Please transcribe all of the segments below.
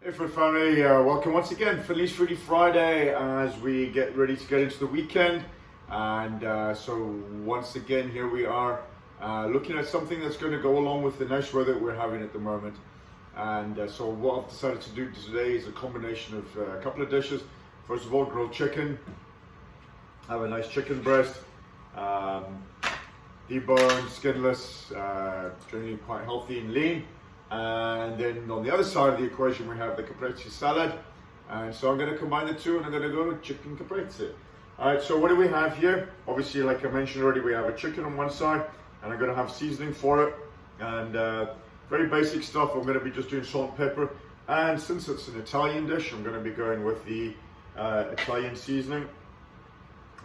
Hey Food Family, welcome once again. Feliz Fruity Friday as we get ready to get into the weekend. And so once again, here we are looking at something that's going to go along with the nice weather we're having at the moment. And so what I've decided to do today is a combination of a couple of dishes. First of all, grilled chicken. Have a nice chicken breast, deboned, skinless, generally quite healthy and lean. And then on the other side of the equation we have the Caprese salad, and so I'm going to combine the two and I'm going to go with chicken Caprese. Alright, so what do we have here? Obviously, like I mentioned already, we have a chicken on one side and I'm going to have seasoning for it, and very basic stuff. I'm going to be just doing salt and pepper, and since it's an Italian dish I'm going to be going with the Italian seasoning,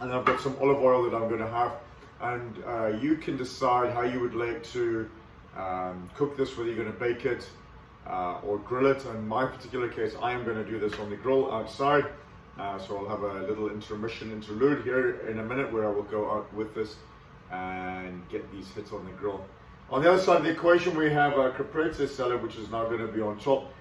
and I've got some olive oil that I'm going to have, and you can decide how you would like to cook this, whether you're going to bake it or grill it. In my particular case, I am going to do this on the grill outside, so I'll have a little interlude here in a minute where I will go out with this and get these hits on the grill. On the other side of the equation we have a Caprese salad, which is now going to be on top,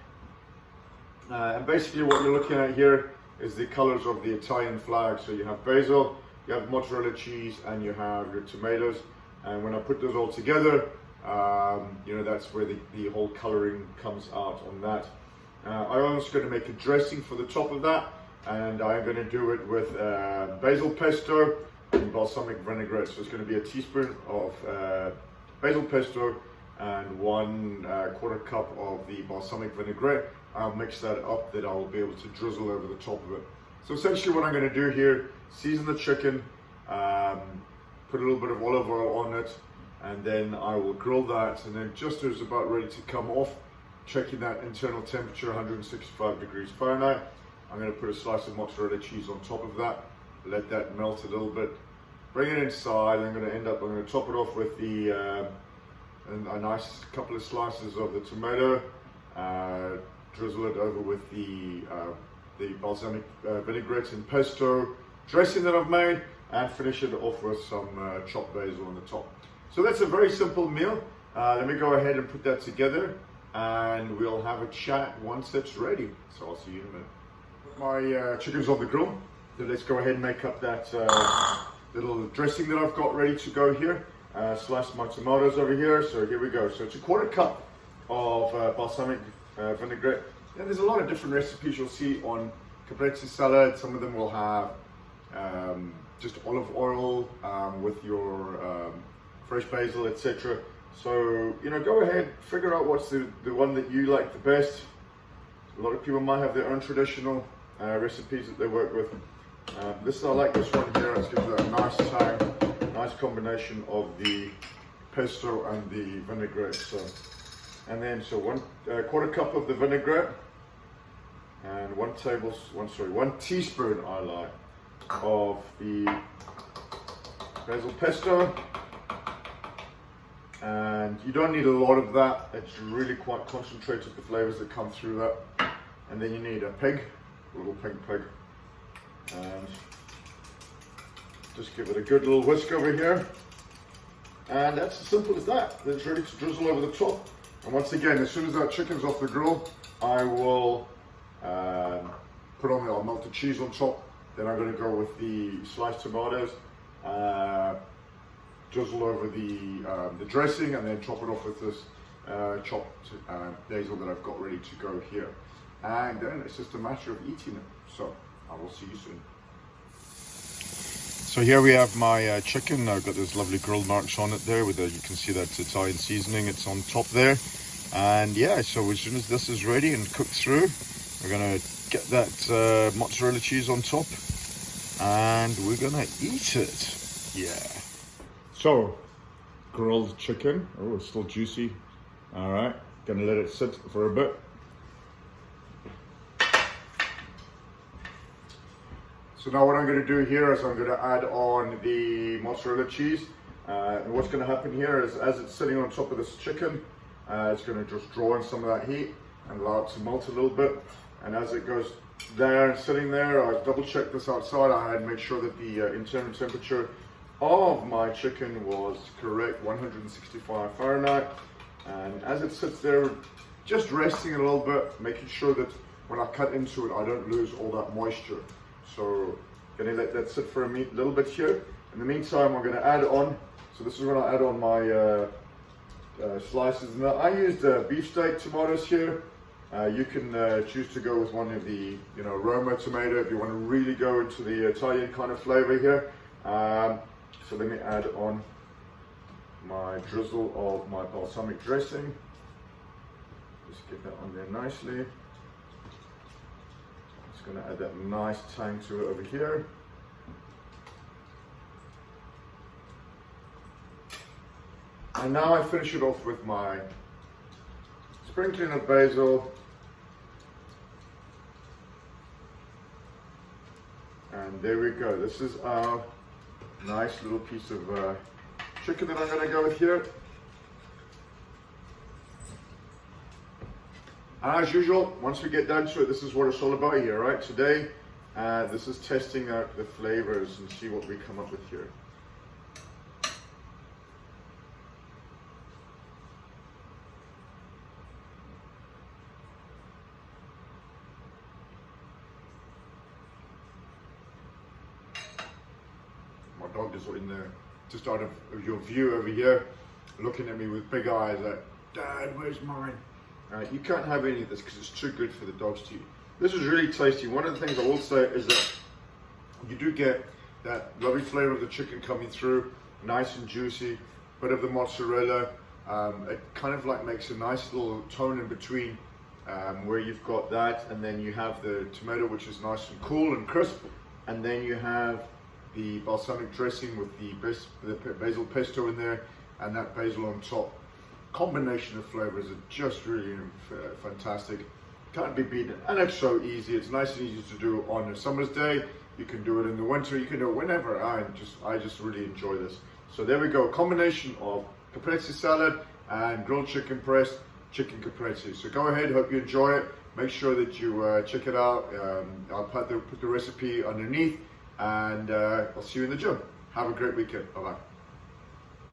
and basically what you're looking at here is the colors of the Italian flag. So you have basil, you have mozzarella cheese, and you have your tomatoes, and when I put those all together, that's where the whole coloring comes out on that. I'm also going to make a dressing for the top of that, and I'm going to do it with basil pesto and balsamic vinaigrette. So it's going to be a teaspoon of basil pesto and 1/4 cup of the balsamic vinaigrette. I'll mix that up, that I will be able to drizzle over the top of it. So essentially what I'm going to do here, season the chicken, put a little bit of olive oil on it, and then I will grill that, and then just as it's about ready to come off, checking that internal temperature, 165 degrees Fahrenheit, I'm going to put a slice of mozzarella cheese on top of that, let that melt a little bit, bring it inside. I'm going to top it off with a nice couple of slices of the tomato, drizzle it over with the balsamic vinaigrette and pesto dressing that I've made, and finish it off with some chopped basil on the top. So that's a very simple meal. Let me go ahead and put that together, and we'll have a chat once it's ready. So I'll see you in a minute. My chicken's on the grill. So let's go ahead and make up that little dressing that I've got ready to go here. Slice my tomatoes over here. So here we go. So it's 1/4 cup of balsamic vinaigrette. And there's a lot of different recipes you'll see on Caprese salad. Some of them will have just olive oil with your fresh basil, etc. So, go ahead, figure out what's the one that you like the best. A lot of people might have their own traditional recipes that they work with. I like this one here. It's gives it a nice tang, nice combination of the pesto and the vinaigrette. So 1/4 cup of the vinaigrette, and 1 teaspoon of the basil pesto. And you don't need a lot of that. It's really quite concentrated, the flavors that come through that. And then you need a little pink pig, and just give it a good little whisk over here. And that's as simple as that. It's ready to drizzle over the top. And once again, as soon as that chicken's off the grill, I will I'll melt the cheese on top. Then I'm going to go with the sliced tomatoes, drizzle over the dressing, and then chop it off with this chopped basil that I've got ready to go here. And then it's just a matter of eating it. So I will see you soon. So here we have my chicken. I've got those lovely grill marks on it there. You can see that Italian seasoning. It's on top there. And yeah, so as soon as this is ready and cooked through, we're gonna get that mozzarella cheese on top, and we're gonna eat it. Yeah. So, grilled chicken. Oh, it's still juicy. All right, gonna let it sit for a bit. So now what I'm gonna do here is I'm gonna add on the mozzarella cheese. And what's gonna happen here is, as it's sitting on top of this chicken, it's gonna just draw in some of that heat and allow it to melt a little bit. And as it goes there and sitting there, I double checked this outside. I had made sure that the internal temperature of my chicken was correct, 165 Fahrenheit. And as it sits there, just resting a little bit, making sure that when I cut into it, I don't lose all that moisture. So gonna let that sit for a little bit here. In the meantime, I'm gonna add on, so this is when I add on my slices. Now I used beefsteak tomatoes here. You can choose to go with one of the, Roma tomato if you want to really go into the Italian kind of flavor here. So let me add on my drizzle of my balsamic dressing. Just get that on there nicely. Just going to add that nice tang to it over here. And now I finish it off with my sprinkling of basil. And there we go. This is our nice little piece of chicken that I'm going to go with here. And as usual, once we get down to it, this is what it's all about here, right? Today, this is testing out the flavors and see what we come up with here. My dog is in there, just out of your view over here, looking at me with big eyes like, Dad, where's mine? You can't have any of this because it's too good for the dogs to eat. This is really tasty. One of the things I will say is that you do get that lovely flavor of the chicken coming through, nice and juicy, bit of the mozzarella. It kind of like makes a nice little tone in between where you've got that, and then you have the tomato, which is nice and cool and crisp, and then you have the balsamic dressing with the basil pesto in there, and that basil on top. Combination of flavors are just really fantastic. Can't be beaten, and it's so easy. It's nice and easy to do on a summer's day. You can do it in the winter. You can do it whenever. I just really enjoy this. So there we go. A combination of caprese salad and grilled chicken breast, chicken caprese. So go ahead. Hope you enjoy it. Make sure that you check it out. I'll put the recipe underneath, and I'll see you in the gym. Have a great weekend. Bye bye.